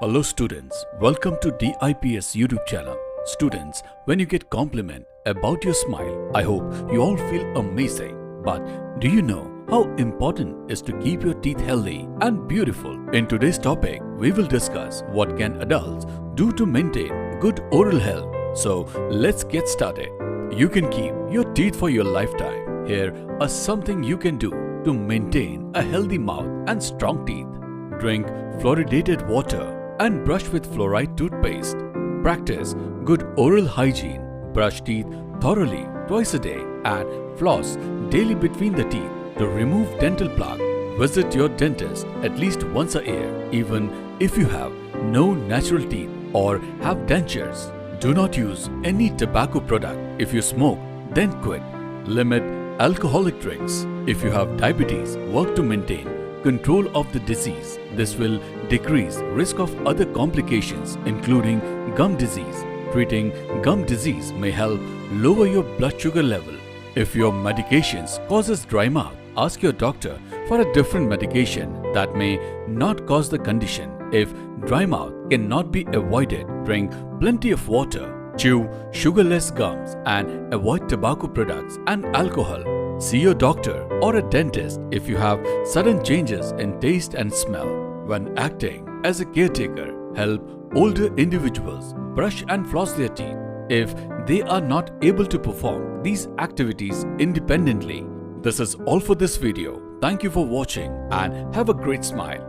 Hello students, welcome to DIPS YouTube channel. Students, when you get compliment about your smile, I hope you all feel amazing. But do you know how important is to keep your teeth healthy and beautiful? In today's topic, we will discuss what can adults do to maintain good oral health. So let's get started. You can keep your teeth for your lifetime. Here are something you can do to maintain a healthy mouth and strong teeth. Drink fluoridated water and brush with fluoride toothpaste. Practice good oral hygiene. Brush teeth thoroughly twice a day and floss daily between the teeth to remove dental plaque. Visit your dentist at least once a year, even if you have no natural teeth or have dentures. Do not use any tobacco product. If you smoke, then quit. Limit alcoholic drinks. If you have diabetes, work to maintain control of the disease. This will decrease risk of other complications including gum disease. Treating gum disease may help lower your blood sugar level. If your medications causes dry mouth, ask your doctor for a different medication that may not cause the condition. If dry mouth cannot be avoided, drink plenty of water. Chew sugarless gums and avoid tobacco products and alcohol. See your doctor or a dentist if you have sudden changes in taste and smell. When acting as a caretaker, help older individuals brush and floss their teeth if they are not able to perform these activities independently. This is all for this video. Thank you for watching and have a great smile.